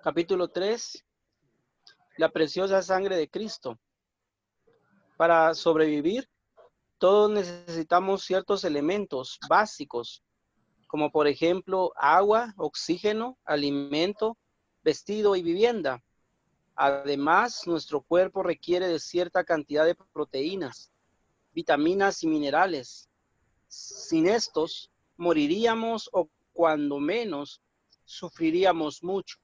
Capítulo 3. La preciosa sangre de Cristo. Para sobrevivir, todos necesitamos ciertos elementos básicos, como por ejemplo agua, oxígeno, alimento, vestido y vivienda. Además, nuestro cuerpo requiere de cierta cantidad de proteínas, vitaminas y minerales. Sin estos, moriríamos o cuando menos, sufriríamos mucho.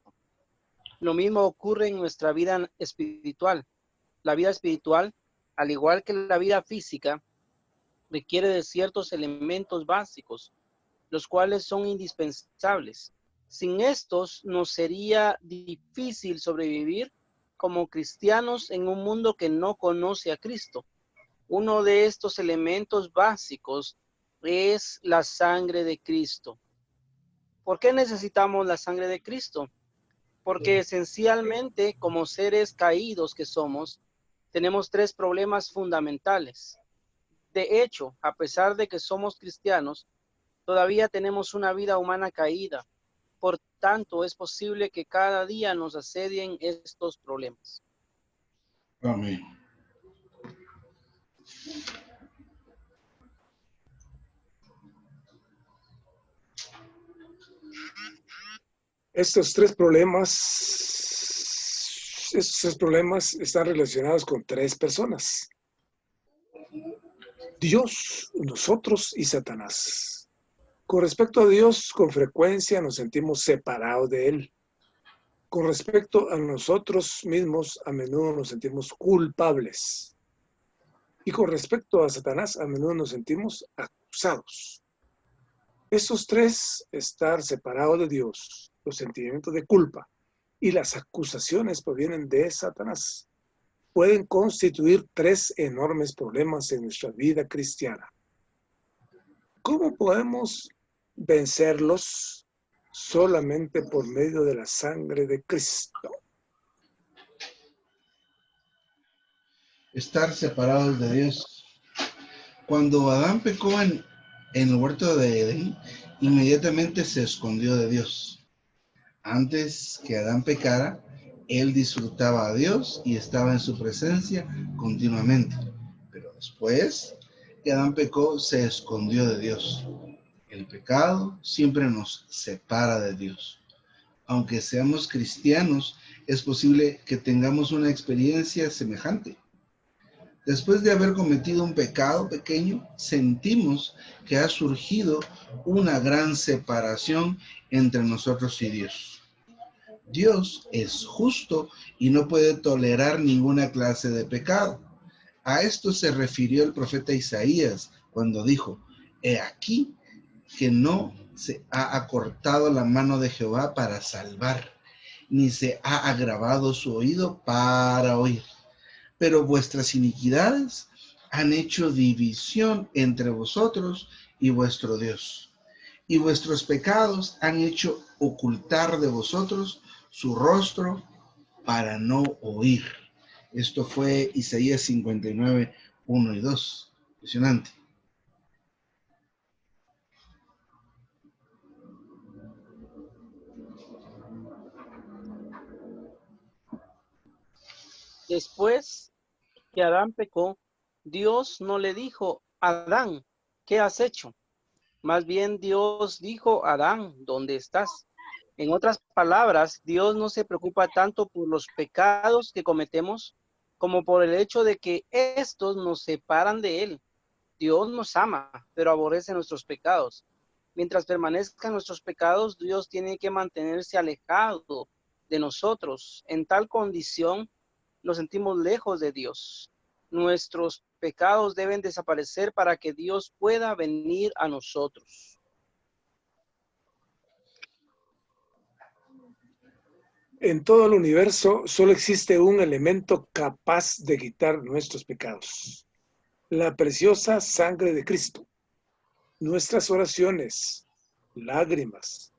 Lo mismo ocurre en nuestra vida espiritual. La vida espiritual, al igual que la vida física, requiere de ciertos elementos básicos, los cuales son indispensables. Sin estos, nos sería difícil sobrevivir como cristianos en un mundo que no conoce a Cristo. Uno de estos elementos básicos es la sangre de Cristo. ¿Por qué necesitamos la sangre de Cristo? Porque esencialmente, como seres caídos que somos, tenemos tres problemas fundamentales. De hecho, a pesar de que somos cristianos, todavía tenemos una vida humana caída. Por tanto, es posible que cada día nos asedien estos problemas. Amén. Estos tres problemas están relacionados con tres personas: Dios, nosotros y Satanás. Con respecto a Dios, con frecuencia nos sentimos separados de Él. Con respecto a nosotros mismos, a menudo nos sentimos culpables. Y con respecto a Satanás, a menudo nos sentimos acusados. Estos tres, estar separados de Dios, los sentimientos de culpa y las acusaciones provienen de Satanás, pueden constituir tres enormes problemas en nuestra vida cristiana. ¿Cómo podemos vencerlos? Solamente por medio de la sangre de Cristo. Estar separados de Dios. Cuando Adán pecó en el huerto de Edén, inmediatamente se escondió de Dios. Antes que Adán pecara, él disfrutaba a Dios y estaba en su presencia continuamente. Pero después que Adán pecó, se escondió de Dios. El pecado siempre nos separa de Dios. Aunque seamos cristianos, es posible que tengamos una experiencia semejante. Después de haber cometido un pecado pequeño, sentimos que ha surgido una gran separación entre nosotros y Dios. Dios es justo y no puede tolerar ninguna clase de pecado. A esto se refirió el profeta Isaías cuando dijo: He aquí que no se ha acortado la mano de Jehová para salvar, ni se ha agravado su oído para oír. Pero vuestras iniquidades han hecho división entre vosotros y vuestro Dios, y vuestros pecados han hecho ocultar de vosotros su rostro para no oír. Esto fue Isaías 59, 1 y 2. Impresionante. Después que Adán pecó, Dios no le dijo: Adán, ¿qué has hecho? Más bien Dios dijo: Adán, ¿dónde estás? En otras palabras, Dios no se preocupa tanto por los pecados que cometemos como por el hecho de que estos nos separan de Él. Dios nos ama, pero aborrece nuestros pecados. Mientras permanezcan nuestros pecados, Dios tiene que mantenerse alejado de nosotros. En tal condición, nos sentimos lejos de Dios. Nuestros pecados deben desaparecer para que Dios pueda venir a nosotros. En todo el universo solo existe un elemento capaz de quitar nuestros pecados: la preciosa sangre de Cristo. Nuestras oraciones, lágrimas,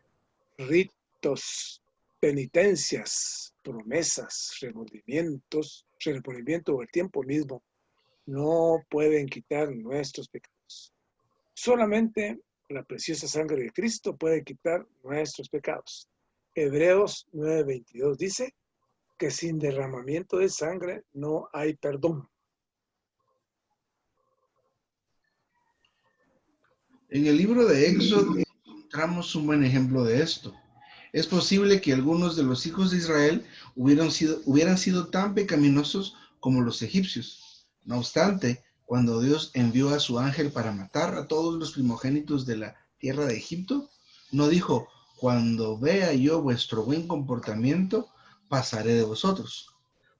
ritos, penitencias, promesas, remordimiento o el tiempo mismo no pueden quitar nuestros pecados. Solamente la preciosa sangre de Cristo puede quitar nuestros pecados. Hebreos 9:22 dice que sin derramamiento de sangre no hay perdón. En el libro de Éxodo encontramos un buen ejemplo de esto. Es posible que algunos de los hijos de Israel hubieran sido tan pecaminosos como los egipcios. No obstante, cuando Dios envió a su ángel para matar a todos los primogénitos de la tierra de Egipto, no dijo, cuando vea yo vuestro buen comportamiento, pasaré de vosotros.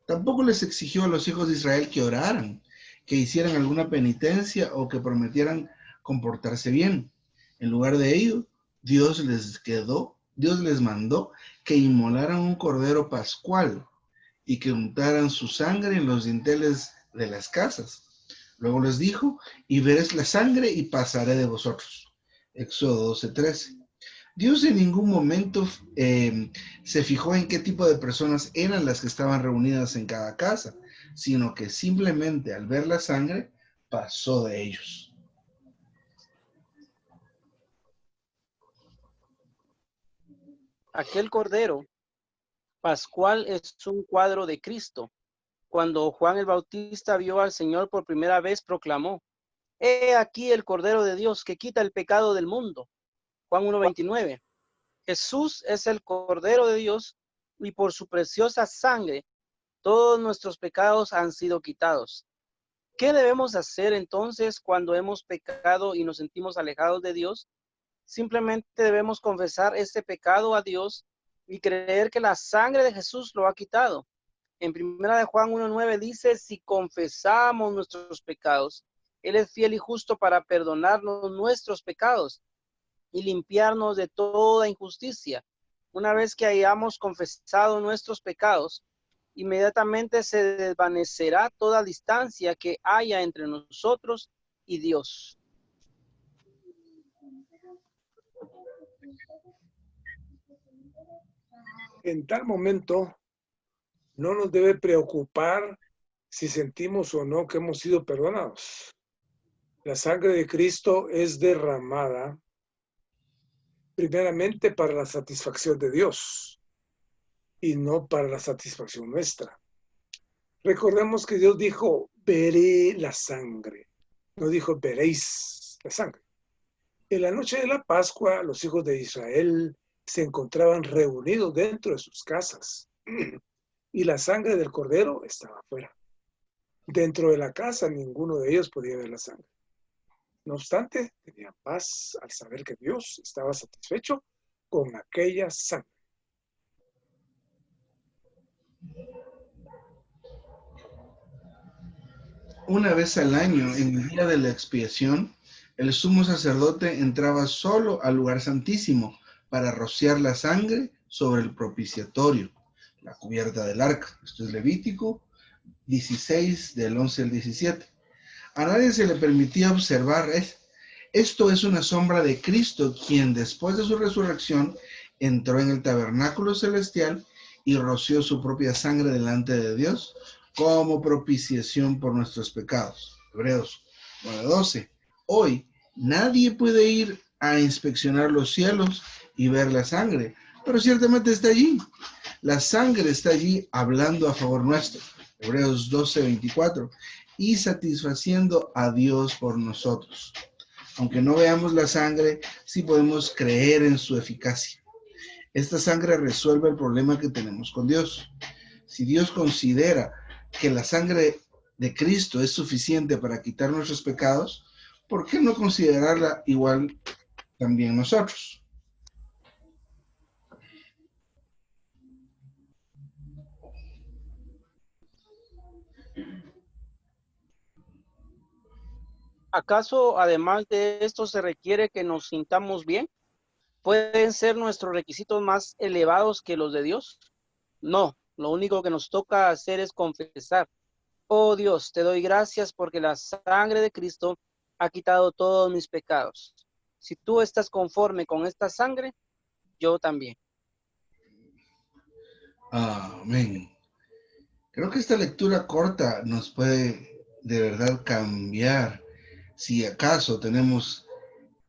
Tampoco les exigió a los hijos de Israel que oraran, que hicieran alguna penitencia o que prometieran comportarse bien. En lugar de ello, Dios les mandó que inmolaran un cordero pascual y que untaran su sangre en los dinteles de las casas. Luego les dijo, y veréis la sangre y pasaré de vosotros. Éxodo 12:13. Dios en ningún momento se fijó en qué tipo de personas eran las que estaban reunidas en cada casa, sino que simplemente al ver la sangre, pasó de ellos. Aquel cordero pascual es un cuadro de Cristo. Cuando Juan el Bautista vio al Señor por primera vez, proclamó, he aquí el Cordero de Dios que quita el pecado del mundo. Juan 1:29. Jesús es el Cordero de Dios y por su preciosa sangre todos nuestros pecados han sido quitados. ¿Qué debemos hacer entonces cuando hemos pecado y nos sentimos alejados de Dios? Simplemente debemos confesar este pecado a Dios y creer que la sangre de Jesús lo ha quitado. En 1 Juan 1:9 dice, si confesamos nuestros pecados, Él es fiel y justo para perdonarnos nuestros pecados y limpiarnos de toda injusticia. Una vez que hayamos confesado nuestros pecados, inmediatamente se desvanecerá toda distancia que haya entre nosotros y Dios. En tal momento, no nos debe preocupar si sentimos o no que hemos sido perdonados. La sangre de Cristo es derramada primeramente para la satisfacción de Dios y no para la satisfacción nuestra. Recordemos que Dios dijo, veré la sangre. No dijo, veréis la sangre. En la noche de la Pascua, los hijos de Israel se encontraban reunidos dentro de sus casas y la sangre del cordero estaba afuera. Dentro de la casa ninguno de ellos podía ver la sangre. No obstante, tenían paz al saber que Dios estaba satisfecho con aquella sangre. Una vez al año, en el día de la expiación, el sumo sacerdote entraba solo al lugar santísimo para rociar la sangre sobre el propiciatorio, la cubierta del arca. Esto es Levítico 16, del 11 al 17. A nadie se le permitía observar esto es una sombra de Cristo, quien después de su resurrección entró en el tabernáculo celestial y roció su propia sangre delante de Dios como propiciación por nuestros pecados. Hebreos 9:12. Hoy nadie puede ir a inspeccionar los cielos y ver la sangre, pero ciertamente está allí. La sangre está allí hablando a favor nuestro. Hebreos 12:24. Y satisfaciendo a Dios por nosotros. Aunque no veamos la sangre, sí podemos creer en su eficacia. Esta sangre resuelve el problema que tenemos con Dios. Si Dios considera que la sangre de Cristo es suficiente para quitar nuestros pecados, ¿por qué no considerarla igual también nosotros? ¿Acaso además de esto se requiere que nos sintamos bien? ¿Pueden ser nuestros requisitos más elevados que los de Dios? No, lo único que nos toca hacer es confesar. Oh Dios, te doy gracias porque la sangre de Cristo ha quitado todos mis pecados. Si tú estás conforme con esta sangre, yo también. Amén. Creo que esta lectura corta nos puede de verdad cambiar si acaso tenemos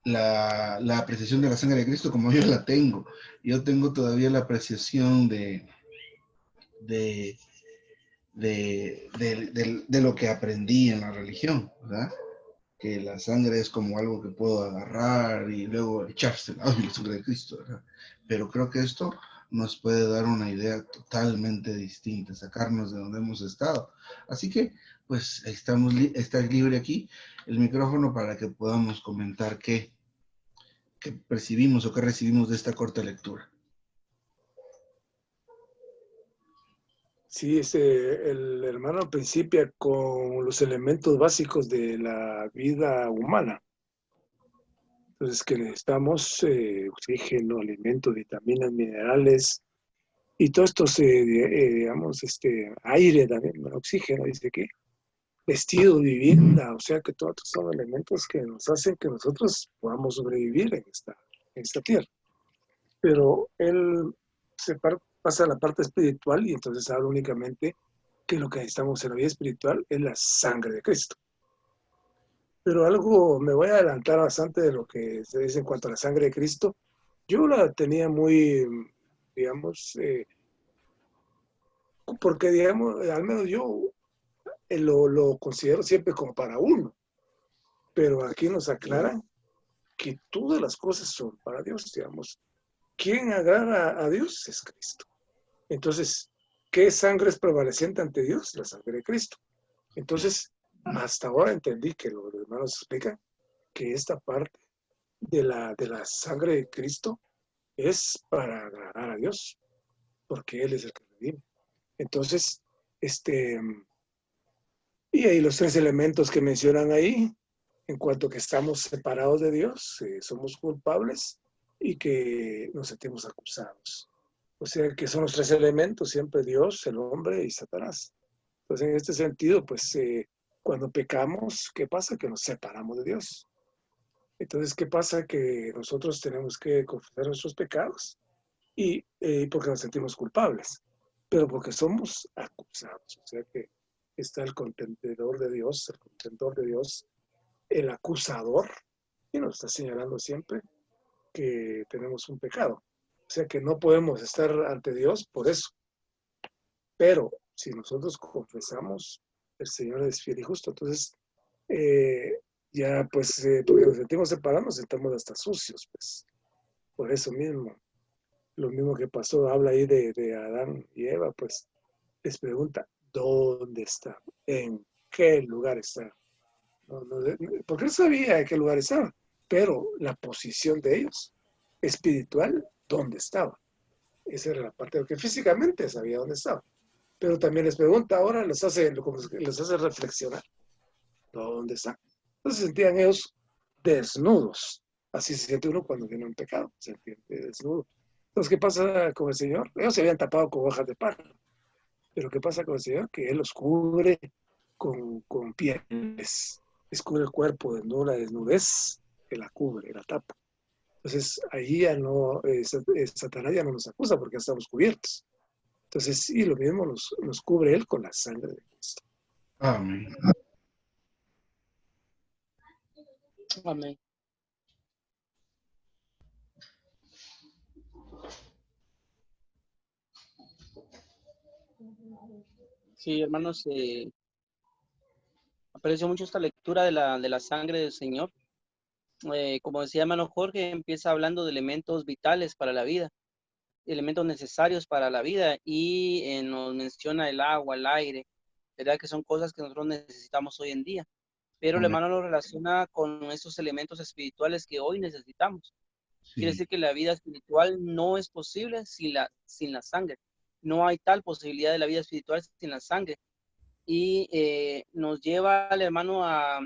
la apreciación de la sangre de Cristo como yo la tengo. Yo tengo todavía la apreciación de, de lo que aprendí en la religión, ¿verdad? Que la sangre es como algo que puedo agarrar y luego echarse, ¡ay, la sangre de Cristo! ¿Verdad? Pero creo que esto nos puede dar una idea totalmente distinta, sacarnos de donde hemos estado. Así que, pues, estás libre aquí el micrófono para que podamos comentar qué percibimos o qué recibimos de esta corta lectura. Sí, el hermano principia con los elementos básicos de la vida humana. Entonces, que necesitamos oxígeno, alimentos, vitaminas, minerales, y todo esto digamos, aire también, bueno, oxígeno, dice que vestido, vivienda, o sea que todos son elementos que nos hacen que nosotros podamos sobrevivir en esta tierra. Pero él pasa a la parte espiritual y entonces habla únicamente que lo que necesitamos en la vida espiritual es la sangre de Cristo. Pero algo, me voy a adelantar bastante de lo que se dice en cuanto a la sangre de Cristo. Yo la tenía muy, digamos, porque, digamos, al menos yo lo considero siempre como para uno. Pero aquí nos aclaran que todas las cosas son para Dios, digamos. ¿Quién agrada a Dios? Es Cristo. Entonces, ¿qué sangre es prevaleciente ante Dios? La sangre de Cristo. Entonces, hasta ahora entendí que los hermanos explican que esta parte de la sangre de Cristo es para agradar a Dios, porque Él es el que redime. Entonces, y ahí los tres elementos que mencionan ahí, en cuanto que estamos separados de Dios, somos culpables y que nos sentimos acusados. O sea, que son los tres elementos, siempre Dios, el hombre y Satanás. Entonces, en este sentido, pues, cuando pecamos, ¿qué pasa? Que nos separamos de Dios. Entonces, ¿qué pasa? Que nosotros tenemos que confesar nuestros pecados y porque nos sentimos culpables, pero porque somos acusados. O sea que está el contendedor de Dios, el contendor de Dios, el acusador, y nos está señalando siempre que tenemos un pecado. O sea que no podemos estar ante Dios por eso. Pero si nosotros confesamos, el Señor es fiel y justo. Entonces, ya pues, porque nos sentimos separados, nos sentamos hasta sucios, pues. Por eso mismo. Lo mismo que pasó, habla ahí de Adán y Eva, pues les pregunta, ¿dónde está? ¿En qué lugar está? Porque él sabía en qué lugar estaba, pero la posición de ellos, espiritual, ¿dónde estaba? Esa era la parte, porque físicamente sabía dónde estaba. Pero también les pregunta, ahora les hace reflexionar, ¿dónde está? Entonces se sentían ellos desnudos. Así se siente uno cuando viene un pecado, se siente desnudo. Entonces, ¿qué pasa con el Señor? Ellos se habían tapado con hojas de palo. Pero ¿qué pasa con el Señor? Que Él los cubre con pieles. Les cubre el cuerpo, desnudo, la desnudez, que la cubre, la tapa. Entonces, ahí ya no, Satanás ya no nos acusa porque ya estamos cubiertos. Entonces, sí, lo mismo nos cubre Él con la sangre de Cristo. Amén. Amén. Sí, hermanos, aprecio mucho esta lectura de la sangre del Señor. Como decía hermano Jorge, empieza hablando de elementos vitales para la vida, elementos necesarios para la vida, y nos menciona el agua, el aire, ¿verdad? Que son cosas que nosotros necesitamos hoy en día. Pero el Amén. hermano lo relaciona con esos elementos espirituales que hoy necesitamos. Quiere Sí. decir que la vida espiritual no es posible sin la sangre. No hay tal posibilidad de la vida espiritual sin la sangre. Y nos lleva al hermano a,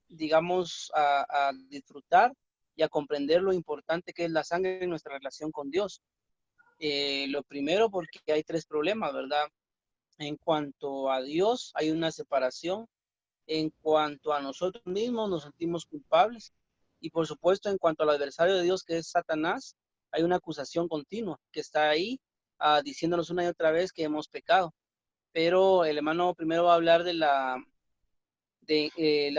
digamos, a disfrutar y a comprender lo importante que es la sangre en nuestra relación con Dios. Lo primero, porque hay tres problemas, ¿verdad? En cuanto a Dios, hay una separación. En cuanto a nosotros mismos, nos sentimos culpables. Y por supuesto, en cuanto al adversario de Dios, que es Satanás, hay una acusación continua que está ahí diciéndonos una y otra vez que hemos pecado. Pero el hermano primero va a hablar de la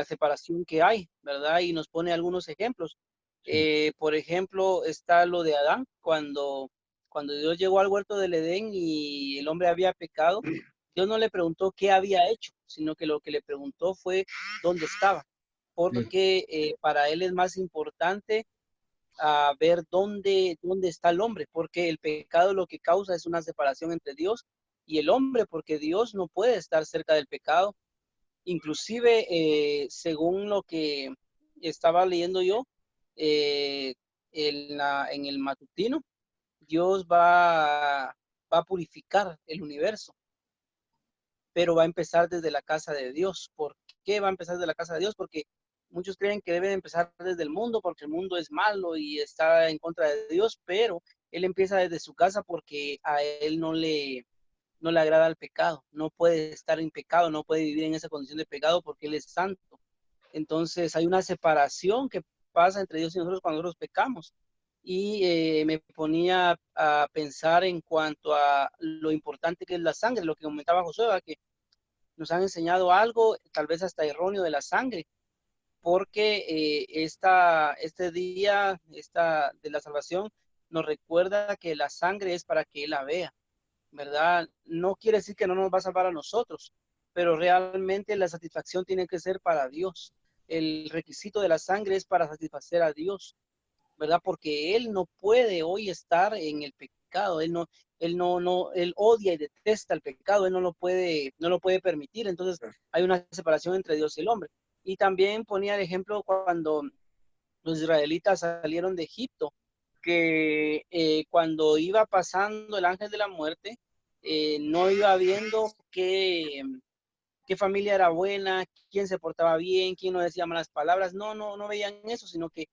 separación que hay, ¿verdad? Y nos pone algunos ejemplos. Por ejemplo, está lo de Adán, cuando Dios llegó al huerto del Edén y el hombre había pecado, Dios no le preguntó qué había hecho, sino que lo que le preguntó fue dónde estaba, porque para él es más importante ver dónde está el hombre, porque el pecado lo que causa es una separación entre Dios y el hombre, porque Dios no puede estar cerca del pecado. Inclusive, según lo que estaba leyendo yo, eh, en el matutino, Dios va a purificar el universo, pero va a empezar desde la casa de Dios. ¿Por qué va a empezar desde la casa de Dios? Porque muchos creen que deben empezar desde el mundo, porque el mundo es malo y está en contra de Dios, pero Él empieza desde su casa porque a Él no le agrada el pecado, no puede estar en pecado, no puede vivir en esa condición de pecado porque Él es santo. Entonces hay una separación que pasa entre Dios y nosotros cuando nosotros pecamos. Y me ponía a pensar en cuanto a lo importante que es la sangre, lo que comentaba Josué, que nos han enseñado algo, tal vez hasta erróneo, de la sangre, porque este día de la salvación nos recuerda que la sangre es para que Él la vea, ¿verdad? No quiere decir que no nos va a salvar a nosotros, pero realmente la satisfacción tiene que ser para Dios. El requisito de la sangre es para satisfacer a Dios, ¿verdad? Porque Él no puede hoy estar en el pecado, Él odia y detesta el pecado, Él no lo puede permitir. Entonces hay una separación entre Dios y el hombre. Y también ponía el ejemplo cuando los israelitas salieron de Egipto, que cuando iba pasando el ángel de la muerte, no iba viendo qué familia era buena, quién se portaba bien, quién no decía malas palabras. No veían eso, sino que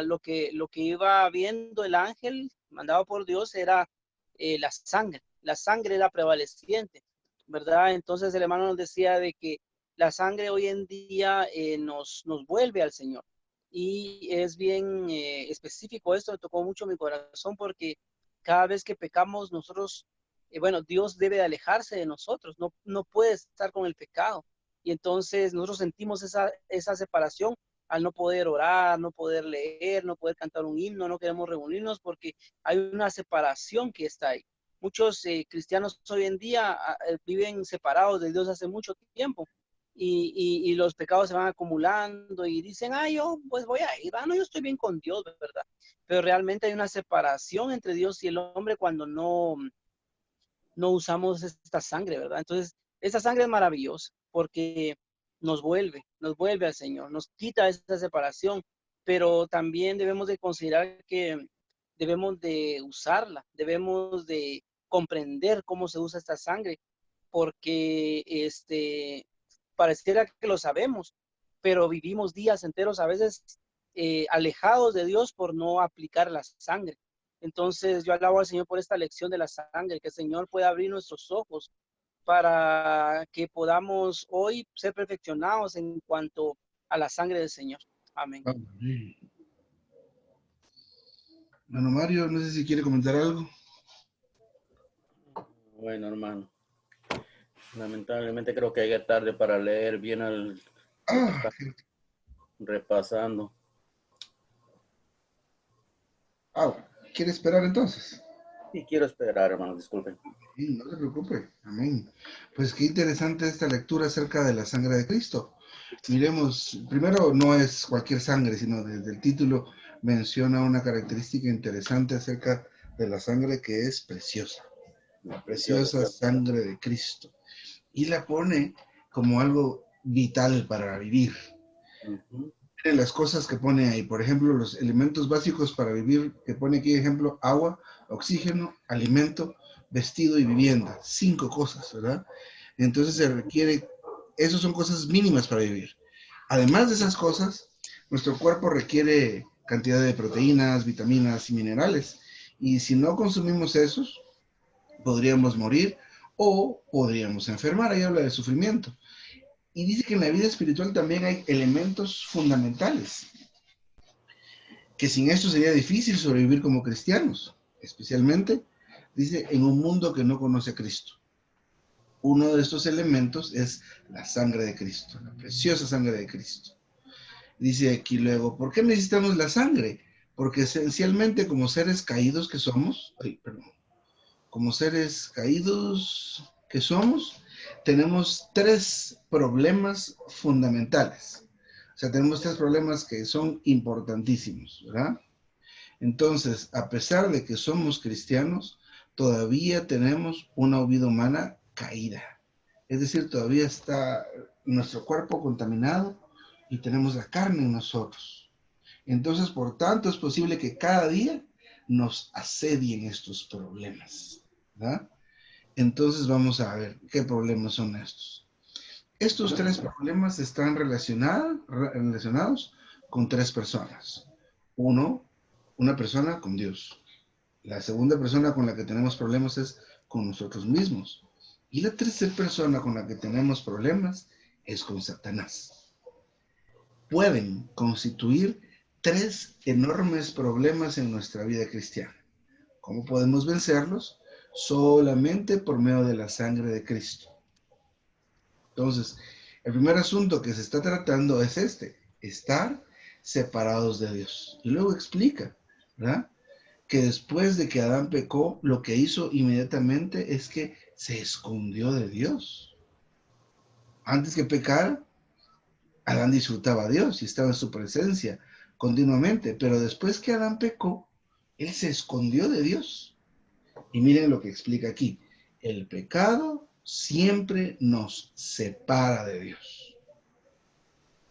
lo que iba viendo el ángel mandado por Dios era la sangre. La sangre era prevaleciente, ¿verdad? Entonces el hermano nos decía de que la sangre hoy en día nos vuelve al Señor. Y es bien específico esto, me tocó mucho mi corazón porque cada vez que pecamos nosotros, bueno, Dios debe de alejarse de nosotros, no puede estar con el pecado. Y entonces nosotros sentimos esa separación al no poder orar, no poder leer, no poder cantar un himno, no queremos reunirnos porque hay una separación que está ahí. Muchos cristianos hoy en día viven separados de Dios hace mucho tiempo y los pecados se van acumulando y dicen, yo pues voy a ir, no, yo estoy bien con Dios, ¿verdad? Pero realmente hay una separación entre Dios y el hombre cuando no usamos esta sangre, ¿verdad? Entonces, esta sangre es maravillosa porque nos vuelve al Señor, nos quita esa separación, pero también debemos de considerar que debemos de usarla, debemos de comprender cómo se usa esta sangre, porque pareciera que lo sabemos, pero vivimos días enteros a veces alejados de Dios por no aplicar la sangre. Entonces yo alabo al Señor por esta lección de la sangre, que el Señor pueda abrir nuestros ojos para que podamos hoy ser perfeccionados en cuanto a la sangre del Señor. Amén. Amén. Bueno, Mario, no sé si quiere comentar algo. Bueno, hermano, lamentablemente creo que llega tarde para leer bien lo que está repasando. ¿Quiere esperar entonces? Y quiero esperar, hermano, disculpen. Sí, no se preocupe, amén. Pues qué interesante esta lectura acerca de la sangre de Cristo. Miremos, primero no es cualquier sangre, sino desde el título menciona una característica interesante acerca de la sangre que es preciosa, la preciosa sangre de Cristo. Y la pone como algo vital para vivir. Miren las cosas que pone ahí, por ejemplo, los elementos básicos para vivir, que pone aquí, ejemplo, agua, oxígeno, alimento, vestido y vivienda. 5 cosas, ¿verdad? Entonces se requiere, esas son cosas mínimas para vivir. Además de esas cosas, nuestro cuerpo requiere cantidad de proteínas, vitaminas y minerales. Y si no consumimos esos, podríamos morir o podríamos enfermar. Ahí habla de sufrimiento. Y dice que en la vida espiritual también hay elementos fundamentales, que sin esto sería difícil sobrevivir como cristianos, especialmente, dice, en un mundo que no conoce a Cristo. Uno de estos elementos es la sangre de Cristo, la preciosa sangre de Cristo. Dice aquí luego, ¿por qué necesitamos la sangre? Porque esencialmente como seres caídos que somos, como seres caídos que somos, tenemos tres problemas fundamentales. O sea, tenemos tres problemas que son importantísimos, ¿verdad? Entonces, a pesar de que somos cristianos, todavía tenemos una vida humana caída. Es decir, todavía está nuestro cuerpo contaminado y tenemos la carne en nosotros. Entonces, por tanto, es posible que cada día nos asedien estos problemas, ¿verdad? Entonces, vamos a ver qué problemas son estos. Estos tres problemas están relacionados con tres personas. Uno, una persona con Dios. La segunda persona con la que tenemos problemas es con nosotros mismos. Y la tercera persona con la que tenemos problemas es con Satanás. Pueden constituir tres enormes problemas en nuestra vida cristiana. ¿Cómo podemos vencerlos? Solamente por medio de la sangre de Cristo. Entonces, el primer asunto que se está tratando es estar separados de Dios. Y luego explica, ¿verdad? Que después de que Adán pecó, lo que hizo inmediatamente es que se escondió de Dios. Antes que pecara, Adán disfrutaba a Dios y estaba en su presencia continuamente, pero después que Adán pecó, él se escondió de Dios. Y miren lo que explica aquí. El pecado siempre nos separa de Dios.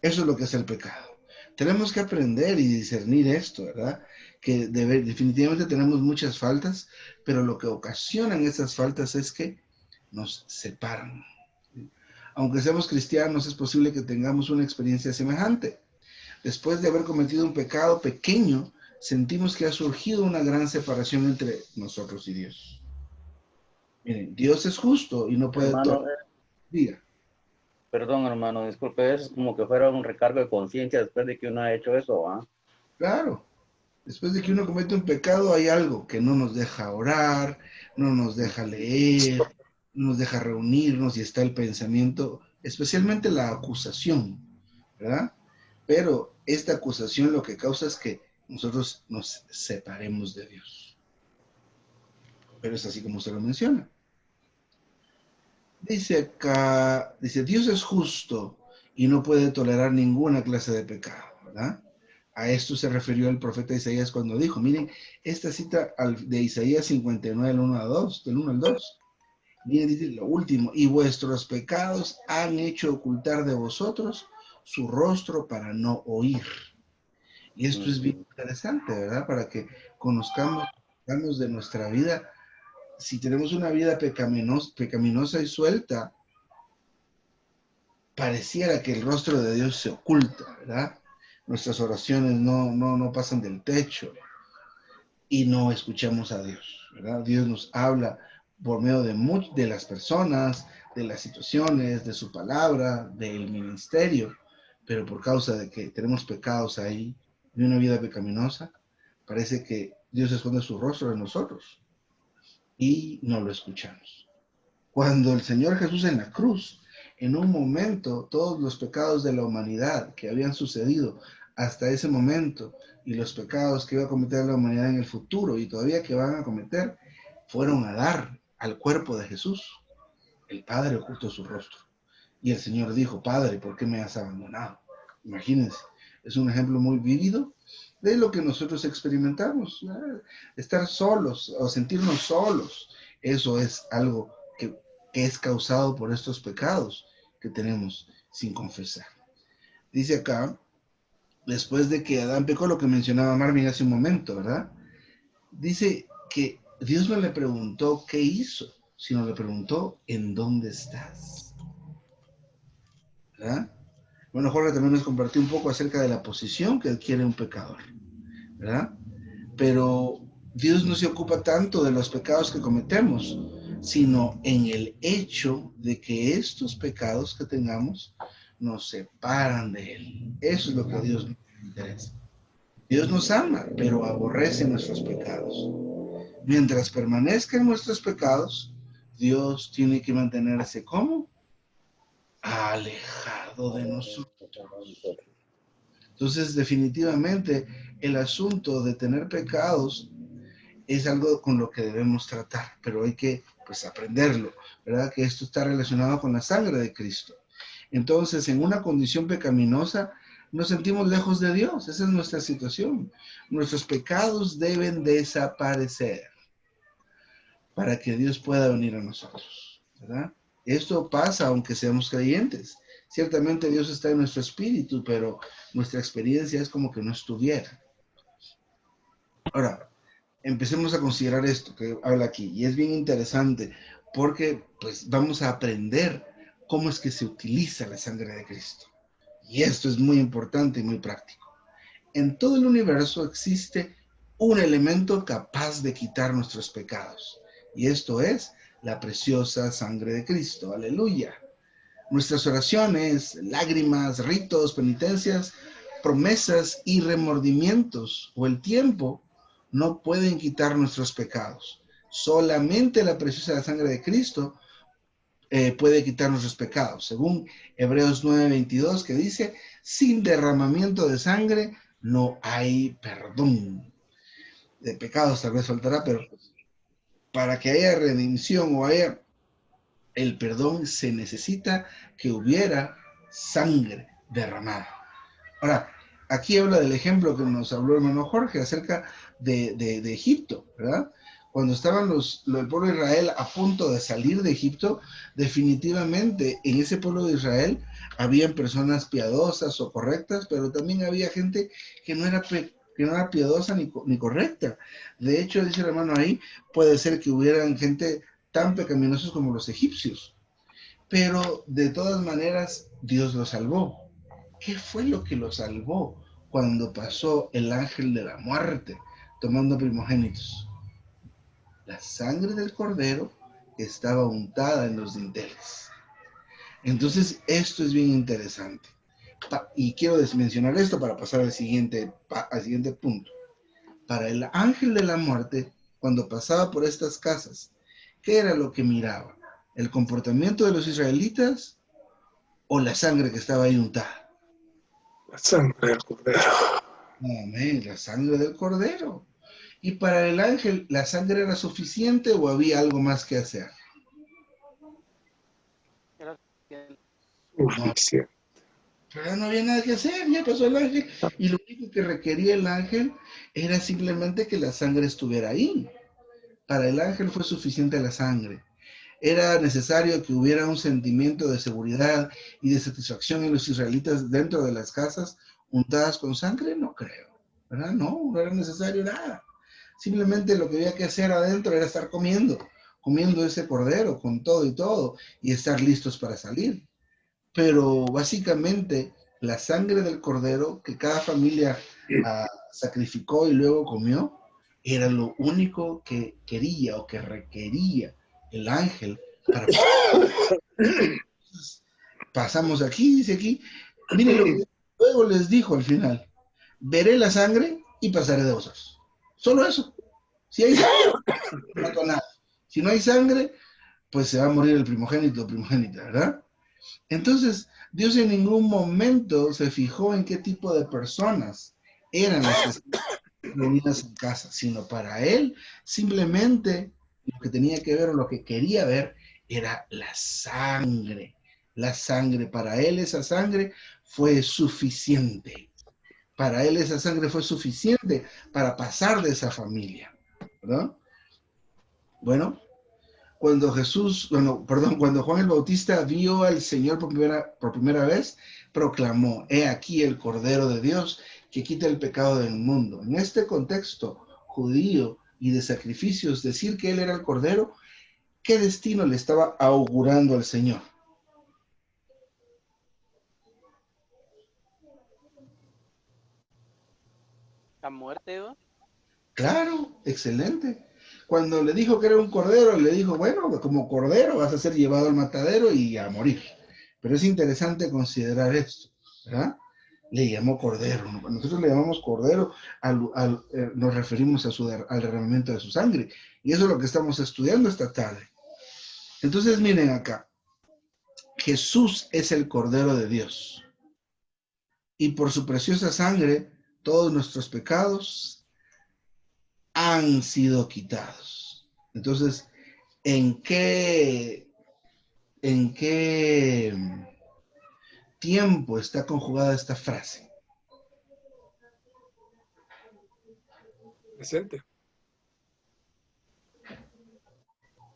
Eso es lo que es el pecado. Tenemos que aprender y discernir esto, ¿verdad? Que definitivamente tenemos muchas faltas, pero lo que ocasionan esas faltas es que nos separan. Aunque seamos cristianos, es posible que tengamos una experiencia semejante. Después de haber cometido un pecado pequeño, sentimos que ha surgido una gran separación entre nosotros y Dios. Miren, Dios es justo y no puede Hermano, todo. Diga. perdón, hermano, disculpe, es como que fuera un recargo de conciencia después de que uno ha hecho eso, ¿ah? Claro. Después de que uno comete un pecado, hay algo que no nos deja orar, no nos deja leer, no nos deja reunirnos y está el pensamiento, especialmente la acusación, ¿verdad? Pero esta acusación lo que causa es que nosotros nos separemos de Dios. Pero es así como se lo menciona. Dice acá, dice, Dios es justo y no puede tolerar ninguna clase de pecado, ¿verdad? A esto se refirió el profeta Isaías cuando dijo, miren, esta cita de Isaías 59, del 1 al 2. Miren, dice lo último, y vuestros pecados han hecho ocultar de vosotros su rostro para no oír. Y esto es bien interesante, ¿verdad? Para que conozcamos de nuestra vida. Si tenemos una vida pecaminosa y suelta, pareciera que el rostro de Dios se oculta, ¿verdad? Nuestras oraciones no pasan del techo y no escuchamos a Dios, ¿verdad? Dios nos habla por medio de las personas, de las situaciones, de su palabra, del ministerio, pero por causa de que tenemos pecados ahí, de una vida pecaminosa, parece que Dios esconde su rostro de nosotros y no lo escuchamos. Cuando el Señor Jesús en la cruz, en un momento, todos los pecados de la humanidad que habían sucedido hasta ese momento y los pecados que iba a cometer la humanidad en el futuro y todavía que van a cometer, fueron a dar al cuerpo de Jesús. El Padre ocultó su rostro. Y el Señor dijo, Padre, ¿por qué me has abandonado? Imagínense, es un ejemplo muy vívido de lo que nosotros experimentamos. Estar solos o sentirnos solos, eso es algo que es causado por estos pecados que tenemos sin confesar. Dice acá, después de que Adán pecó, lo que mencionaba Marvin hace un momento, ¿verdad? Dice que Dios no le preguntó qué hizo, sino le preguntó en dónde estás, ¿verdad? Bueno, Jorge también nos compartió un poco acerca de la posición que adquiere un pecador, ¿verdad? Pero Dios no se ocupa tanto de los pecados que cometemos, sino en el hecho de que estos pecados que tengamos nos separan de Él. Eso es lo que a Dios nos interesa. Dios nos ama, pero aborrece nuestros pecados. Mientras permanezcan nuestros pecados, Dios tiene que mantenerse como alejado de nosotros. Entonces, definitivamente, el asunto de tener pecados es algo con lo que debemos tratar, pero hay que, pues, aprenderlo, ¿verdad? Que esto está relacionado con la sangre de Cristo. Entonces, en una condición pecaminosa, nos sentimos lejos de Dios. Esa es nuestra situación. Nuestros pecados deben desaparecer para que Dios pueda venir a nosotros, ¿verdad? Esto pasa aunque seamos creyentes. Ciertamente Dios está en nuestro espíritu, pero nuestra experiencia es como que no estuviera. Ahora, empecemos a considerar esto que habla aquí, y es bien interesante, porque pues vamos a aprender cómo es que se utiliza la sangre de Cristo. Y esto es muy importante y muy práctico. En todo el universo existe un elemento capaz de quitar nuestros pecados, y esto es la preciosa sangre de Cristo. Aleluya. Nuestras oraciones, lágrimas, ritos, penitencias, promesas y remordimientos o el tiempo no pueden quitar nuestros pecados. Solamente la preciosa sangre de Cristo puede quitar nuestros pecados, según Hebreos 9:22, que dice, sin derramamiento de sangre no hay perdón. De pecados tal vez faltará, pero para que haya redención o haya el perdón, se necesita que hubiera sangre derramada. Ahora, aquí habla del ejemplo que nos habló el hermano Jorge acerca de Egipto, ¿verdad? Cuando estaban el pueblo de Israel a punto de salir de Egipto, definitivamente en ese pueblo de Israel habían personas piadosas o correctas, pero también había gente que no era piadosa ni correcta. De hecho, dice el hermano ahí, puede ser que hubieran gente tan pecaminosos como los egipcios, pero de todas maneras Dios los salvó. ¿Qué fue lo que los salvó cuando pasó el ángel de la muerte tomando primogénitos? La sangre del cordero estaba untada en los dinteles. Entonces, esto es bien interesante. Y quiero mencionar esto para pasar al siguiente punto. Para el ángel de la muerte, cuando pasaba por estas casas, ¿qué era lo que miraba? ¿El comportamiento de los israelitas o la sangre que estaba ahí untada? La sangre del cordero. Amén, la sangre del cordero. ¿Y para el ángel la sangre era suficiente o había algo más que hacer? No, Suficiente. pero no había nada que hacer, ya pasó el ángel. Y lo único que requería el ángel era simplemente que la sangre estuviera ahí. Para el ángel fue suficiente la sangre. ¿Era necesario que hubiera un sentimiento de seguridad y de satisfacción en los israelitas dentro de las casas untadas con sangre? No creo, ¿verdad? No era necesario nada. Simplemente lo que había que hacer adentro era estar comiendo ese cordero con todo y estar listos para salir. Pero básicamente la sangre del cordero que cada familia sacrificó y luego comió era lo único que quería o que requería el ángel para pasamos aquí, dice aquí, miren lo que luego les dijo al final, veré la sangre y pasaré de vosotros. Solo eso. Si hay sangre, no mato a nada. Si no hay sangre, pues se va a morir el primogénito o primogénita, ¿verdad? Entonces, Dios en ningún momento se fijó en qué tipo de personas eran las que estaban reunidas en casa, sino para él simplemente lo que tenía que ver o lo que quería ver era la sangre. La sangre, para él esa sangre fue suficiente. Para él esa sangre fue suficiente para pasar de esa familia, ¿verdad? Bueno, cuando cuando Juan el Bautista vio al Señor por primera vez, proclamó, he aquí el Cordero de Dios que quita el pecado del mundo. En este contexto judío y de sacrificios, decir que él era el Cordero, ¿qué destino le estaba augurando al Señor? La muerte, ¿no? Claro, excelente. Cuando le dijo que era un cordero, le dijo, bueno, como cordero vas a ser llevado al matadero y a morir. Pero es interesante considerar esto, ¿verdad? Le llamó cordero. ¿No? Nosotros le llamamos cordero, nos referimos al derramamiento de su sangre. Y eso es lo que estamos estudiando esta tarde. Entonces, miren acá. Jesús es el Cordero de Dios. y por su preciosa sangre todos nuestros pecados han sido quitados. Entonces, ¿en qué tiempo está conjugada esta frase? Presente.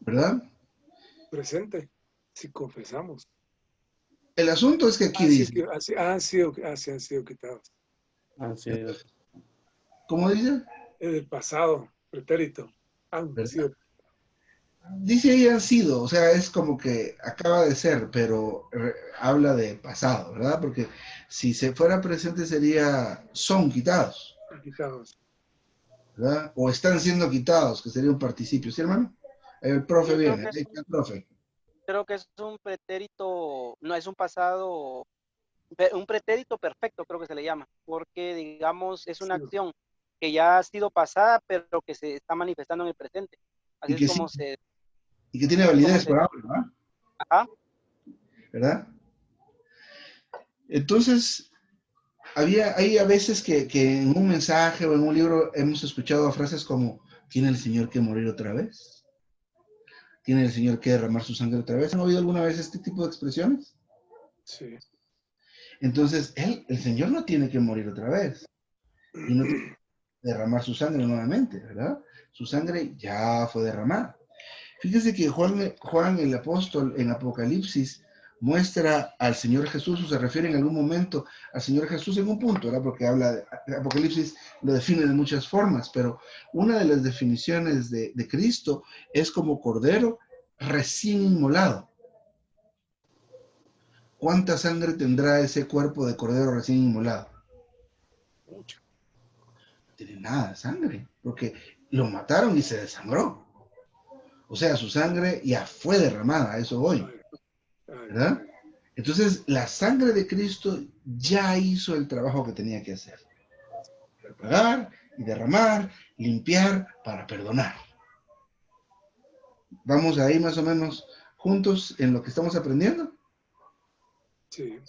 ¿Verdad? Presente. Si confesamos. El asunto es que aquí Así dice, que han sido quitados. Así es. ¿cómo dice? En el pasado, pretérito. Han ¿Verdad? sido. Dice ahí han sido, o sea, es como que acaba de ser, pero habla de pasado, ¿verdad? Porque si se fuera presente sería son quitados, Quitados. ¿verdad? O están siendo quitados, que sería un participio, ¿sí, hermano? El profe Yo creo viene, que ahí está el profe. creo que es un pretérito, no es un pasado, un pretérito perfecto, creo que se le llama, porque digamos es una Sí. acción que ya ha sido pasada, pero que se está manifestando en el presente. Así Y es que sí, como se, y que tiene así es como validez se, por ahora, ¿verdad? ajá. ¿Verdad? Entonces, hay a veces que en un mensaje o en un libro hemos escuchado frases como, ¿tiene el Señor que morir otra vez? ¿Tiene el Señor que derramar su sangre otra vez? ¿Han oído alguna vez este tipo de expresiones? Sí. Entonces, el Señor no tiene que morir otra vez y no tiene que derramar su sangre nuevamente, ¿verdad? Su sangre ya fue derramada. Fíjese que Juan el apóstol en Apocalipsis muestra al Señor Jesús, o se refiere en algún momento al Señor Jesús en un punto, ¿verdad? Porque Apocalipsis lo define de muchas formas, pero una de las definiciones de Cristo es como cordero recién inmolado. ¿Cuánta sangre tendrá ese cuerpo de cordero recién inmolado? Mucho. No tiene nada de sangre, porque lo mataron y se desangró. O sea, su sangre ya fue derramada, a eso voy, ¿verdad? Entonces, la sangre de Cristo ya hizo el trabajo que tenía que hacer. Pagar y derramar, limpiar para perdonar. ¿Vamos ahí más o menos juntos en lo que estamos aprendiendo? Sí.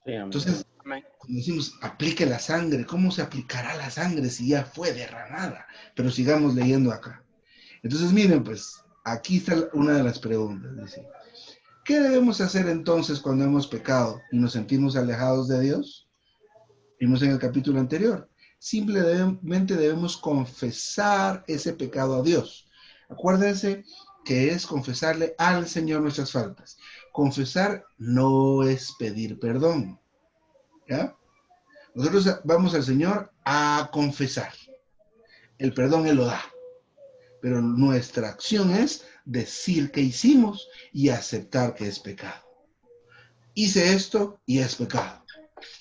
Sí, amén. Entonces, Amén. cuando decimos aplique la sangre, ¿cómo se aplicará la sangre si ya fue derramada? Pero sigamos leyendo acá. Entonces, miren, pues, aquí está una de las preguntas. Dice, ¿qué debemos hacer entonces cuando hemos pecado y nos sentimos alejados de Dios? Vimos en el capítulo anterior. Simplemente debemos confesar ese pecado a Dios. Acuérdense que es confesarle al Señor nuestras faltas. Confesar no es pedir perdón. ¿Ya? Nosotros vamos al Señor a confesar. El perdón Él lo da. Pero nuestra acción es decir que hicimos y aceptar que es pecado. Hice esto y es pecado.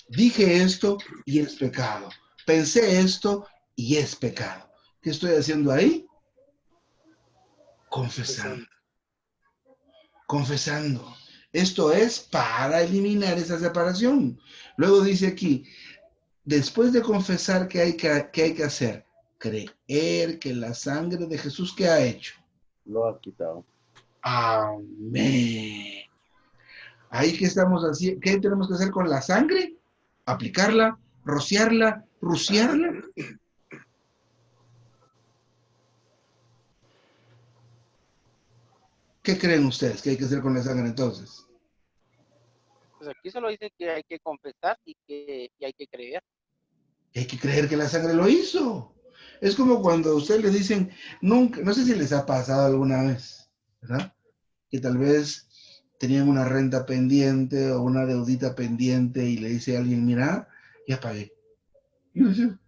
Dije esto y es pecado. Pensé esto y es pecado. ¿Qué estoy haciendo ahí? Confesando. Confesando. Esto es para eliminar esa separación. Luego dice aquí, después de confesar, ¿qué hay que hacer? Creer que la sangre de Jesús, ¿qué ha hecho? Lo ha quitado. Amén. Ahí que estamos haciendo, ¿qué tenemos que hacer con la sangre? Aplicarla, rociarla, rociarla. ¿Qué creen ustedes que hay que hacer con la sangre entonces? Pues aquí solo dice que hay que confesar y hay que creer. Hay que creer que la sangre lo hizo. Es como cuando a ustedes le dicen, nunca, no sé si les ha pasado alguna vez, ¿verdad? Que tal vez tenían una renta pendiente o una deudita pendiente y le dice a alguien, mira, ya pagué. Y uno dice,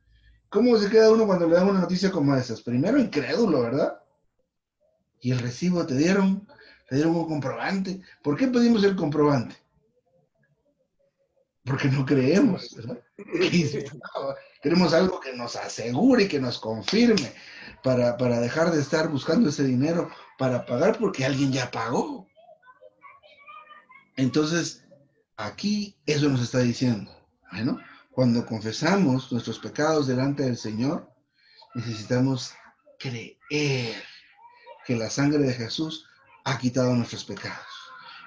¿cómo se queda uno cuando le dan una noticia como esas? Primero incrédulo, ¿verdad? Y el recibo te dieron un comprobante. ¿Por qué pedimos el comprobante? Porque no creemos, ¿verdad? Queremos algo que nos asegure y que nos confirme para dejar de estar buscando ese dinero para pagar porque alguien ya pagó. Entonces, aquí eso nos está diciendo. Bueno, cuando confesamos nuestros pecados delante del Señor, necesitamos creer que la sangre de Jesús ha quitado nuestros pecados.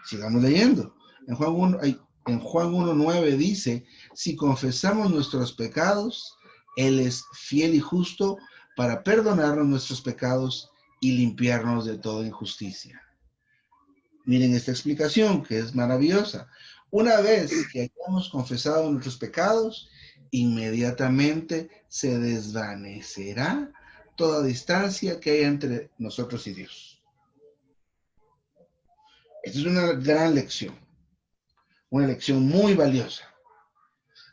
Sigamos leyendo. En Juan 1, en Juan 1:9 dice, Si confesamos nuestros pecados, Él es fiel y justo para perdonarnos nuestros pecados y limpiarnos de toda injusticia. Miren esta explicación que es maravillosa. Una vez que hayamos confesado nuestros pecados, inmediatamente se desvanecerá toda distancia que haya entre nosotros y Dios. Esta es una gran lección, una lección muy valiosa.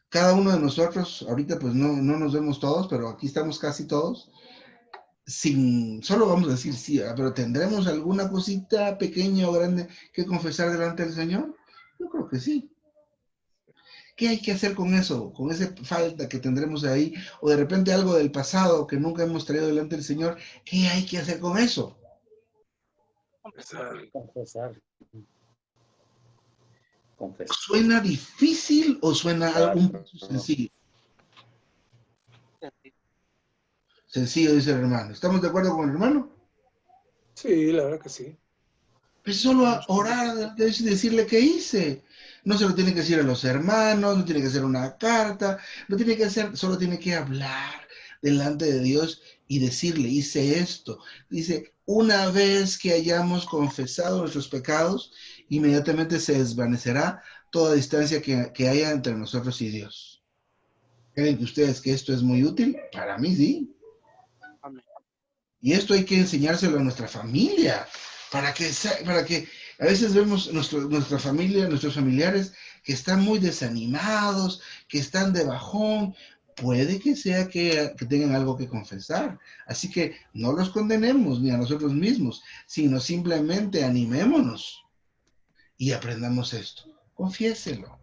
Cada uno de nosotros, ahorita pues no nos vemos todos, pero aquí estamos casi todos, solo vamos a decir sí, pero ¿tendremos alguna cosita pequeña o grande que confesar delante del Señor? Yo creo que sí. ¿Qué hay que hacer con eso? Con esa falta que tendremos ahí, o de repente algo del pasado que nunca hemos traído delante del Señor, ¿qué hay que hacer con eso? Confesar. Confesar. ¿Suena difícil o suena algo un poco sencillo? Sencillo, dice el hermano. ¿Estamos de acuerdo con el hermano? Sí, la verdad que sí. Pues solo a orar, decirle qué hice. No se lo tiene que decir a los hermanos, no tiene que hacer una carta, no tiene que hacer, solo tiene que hablar delante de Dios y decirle, hice esto. Dice, una vez que hayamos confesado nuestros pecados, inmediatamente se desvanecerá toda distancia que haya entre nosotros y Dios. ¿Creen que ustedes que esto es muy útil? Para mí sí. Amén. Y esto hay que enseñárselo a nuestra familia, para que a veces vemos nuestra familia, nuestros familiares que están muy desanimados, que están de bajón. Puede que sea que tengan algo que confesar. Así que no los condenemos ni a nosotros mismos, sino simplemente animémonos y aprendamos esto. Confiéselo,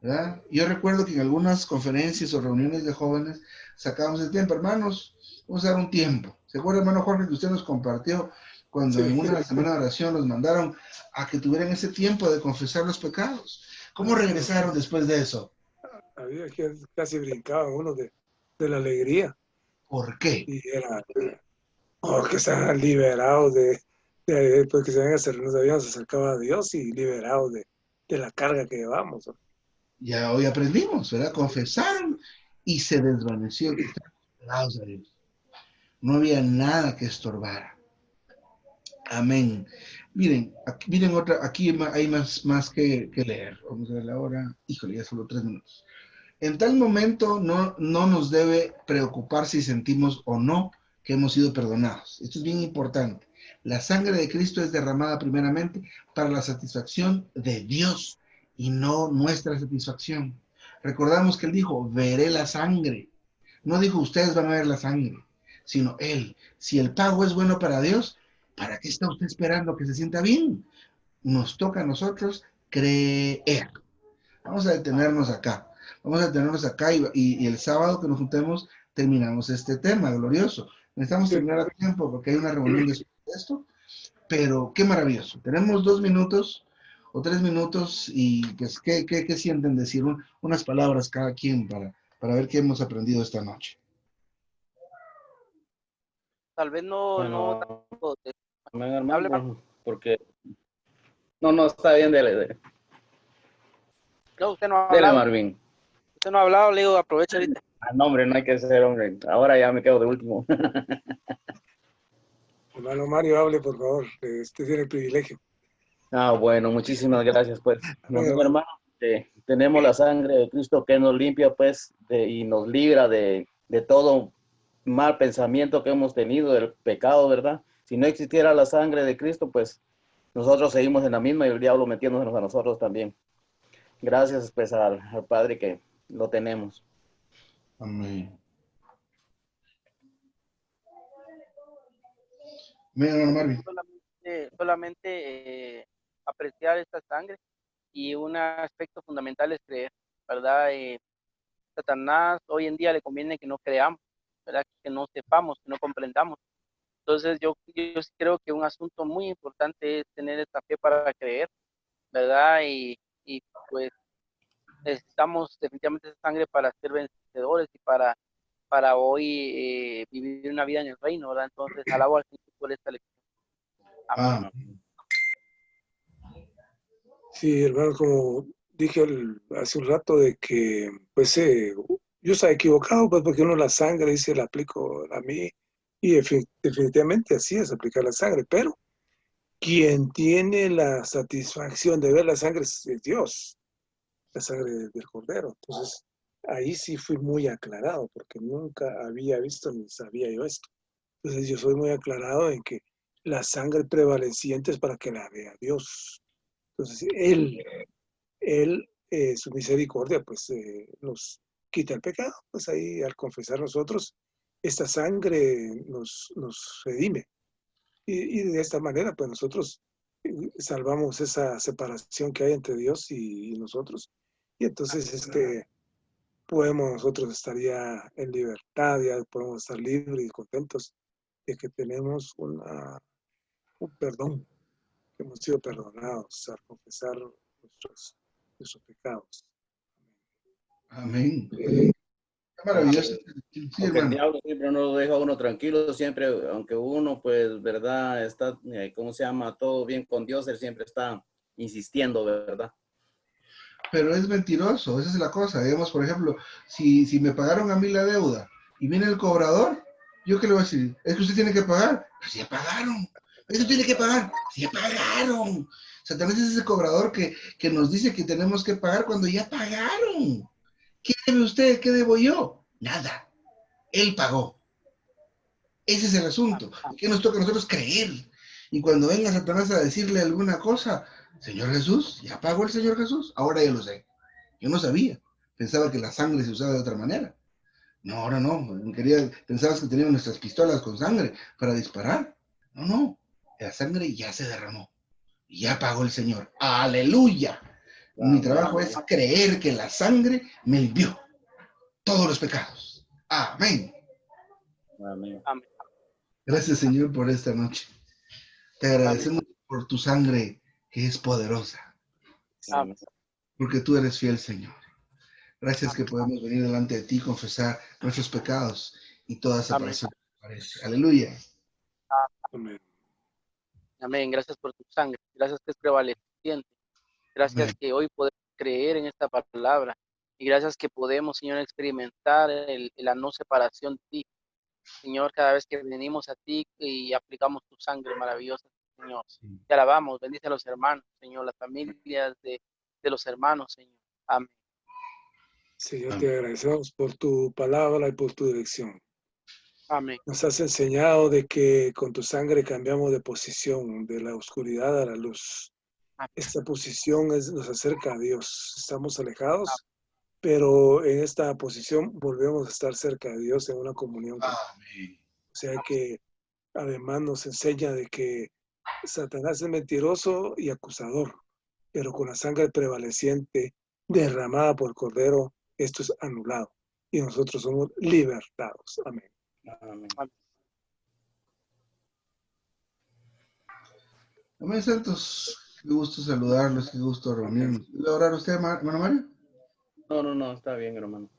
¿verdad? Yo recuerdo que en algunas conferencias o reuniones de jóvenes sacábamos el tiempo, hermanos, vamos a dar un tiempo. ¿Se acuerda, hermano Jorge, que usted nos compartió cuando en una semana de oración nos mandaron a que tuvieran ese tiempo de confesar los pecados? ¿Cómo regresaron después de eso? Había que casi brincaban uno de la alegría. ¿Por qué? Y era, que estaban liberados pues que nos habíamos acercado a Dios y liberados de la carga que llevamos. Ya hoy aprendimos, ¿verdad? Confesaron y se desvaneció. Estaban pegados a Dios. No había nada que estorbara. Amén. Miren, aquí hay más que leer. Vamos a ver la hora. Híjole, ya solo 3 minutos. En tal momento no nos debe preocupar si sentimos o no que hemos sido perdonados. Esto es bien importante. La sangre de Cristo es derramada primeramente para la satisfacción de Dios y no nuestra satisfacción. Recordamos que Él dijo, veré la sangre. No dijo, ustedes van a ver la sangre, sino Él. Si el pago es bueno para Dios, ¿para qué está usted esperando que se sienta bien? Nos toca a nosotros creer. Vamos a detenernos acá. Vamos a detenernos acá y el sábado que nos juntemos terminamos este tema glorioso. Necesitamos terminar a tiempo porque hay una reunión después de esto, pero qué maravilloso. Tenemos 2 minutos o 3 minutos y pues, ¿qué sienten decir? Unas palabras cada quien para ver qué hemos aprendido esta noche. Tal vez no Bueno, tanto amén, hable, hermano, porque no, está bien, dele, no, usted no ha dele, hablado. Marvin. Usted no ha hablado, le digo, aprovecha ahorita. No, hombre, no hay que ser, hombre. Ahora ya me quedo de último. Hermano Mario, hable, por favor. Usted tiene el privilegio. Bueno, muchísimas gracias, pues. Bueno, Amén, hermano. Tenemos la sangre de Cristo que nos limpia, pues, y nos libra de todo mal pensamiento que hemos tenido, del pecado, ¿verdad? Si no existiera la sangre de Cristo, pues, nosotros seguimos en la misma y el diablo metiéndonos a nosotros también. Gracias, pues, al Padre que lo tenemos. Amén. Mira, hermano Marvin. Solamente apreciar esta sangre y un aspecto fundamental es creer, ¿verdad? Satanás hoy en día le conviene que no creamos, ¿verdad? Que no sepamos, que no comprendamos. Entonces yo sí creo que un asunto muy importante es tener esta fe para creer, ¿verdad? Y pues necesitamos definitivamente esa sangre para ser vencedores y para hoy vivir una vida en el reino, ¿verdad? Entonces alabo al Señor por esta lección. Amén. Ah, sí, hermano, como dije hace un rato de que, pues, yo estaba equivocado, pues, porque uno la sangre, dice, la aplico a mí, y definitivamente así es aplicar la sangre, pero quien tiene la satisfacción de ver la sangre es Dios, la sangre del Cordero. Entonces, ahí sí fui muy aclarado, porque nunca había visto ni sabía yo esto. Entonces, yo soy muy aclarado en que la sangre prevaleciente es para que la vea Dios. Entonces, su misericordia, pues, nos quita el pecado. Pues ahí, al confesar nosotros, esta sangre nos redime. Y de esta manera, pues, nosotros salvamos esa separación que hay entre Dios y nosotros. Y entonces, podemos nosotros estar ya en libertad, ya podemos estar libres y contentos de que tenemos un perdón, que hemos sido perdonados al confesar nuestros pecados. Amén. Eh, Qué maravilloso. Sí, Aunque el hermano. diablo siempre no lo deja a uno tranquilo, siempre, aunque uno, pues, ¿verdad? Está, ¿cómo se llama? Todo bien con Dios, él siempre está insistiendo, ¿verdad? Pero es mentiroso, esa es la cosa. Digamos, por ejemplo, si me pagaron a mí la deuda y viene el cobrador, ¿yo qué le voy a decir? Es que usted tiene que pagar. Pues ya pagaron. Usted tiene que pagar. Sí, ya pagaron. Satanás es ese cobrador que nos dice que tenemos que pagar cuando ya pagaron. ¿Qué debe usted? ¿Qué debo yo? Nada. Él pagó. Ese es el asunto. ¿Qué nos toca a nosotros creer? Y cuando venga Satanás a decirle alguna cosa, Señor Jesús, ¿ya pagó el Señor Jesús? Ahora ya lo sé. Yo no sabía. Pensaba que la sangre se usaba de otra manera. No, ahora no. Pensabas que teníamos nuestras pistolas con sangre para disparar. No, no. La sangre ya se derramó. Ya pagó el Señor. Aleluya. Mi trabajo es creer que la sangre me limpió todos los pecados. Amén. Amén. Amén. Gracias, Señor, por esta noche. Te agradecemos por tu sangre que es poderosa, Amén. porque tú eres fiel, Señor. Gracias que podemos venir delante de ti y confesar nuestros pecados y toda separación. Aleluya. Amén. Amén. Gracias por tu sangre. Gracias que es prevaleciente. Gracias Amén. que hoy podemos creer en esta palabra. Y gracias que podemos, Señor, experimentar la no separación de ti. Señor, cada vez que venimos a ti y aplicamos tu sangre maravillosa, Señor. Te alabamos. Bendice a los hermanos, Señor, las familias de los hermanos, Señor. Amén. Señor, Amén. te agradecemos por tu palabra y por tu dirección. Amén. Nos has enseñado de que con tu sangre cambiamos de posición, de la oscuridad a la luz. Esta posición nos acerca a Dios. Estamos alejados, pero en esta posición volvemos a estar cerca de Dios en una comunión con Él. Amén. O sea que además nos enseña de que Satanás es mentiroso y acusador, pero con la sangre prevaleciente derramada por el Cordero, esto es anulado y nosotros somos libertados. Amén. Amén. Amén, santos. Qué gusto saludarlos, qué gusto reunirnos. ¿Va a orar usted, hermano Mario? No, está bien, hermano.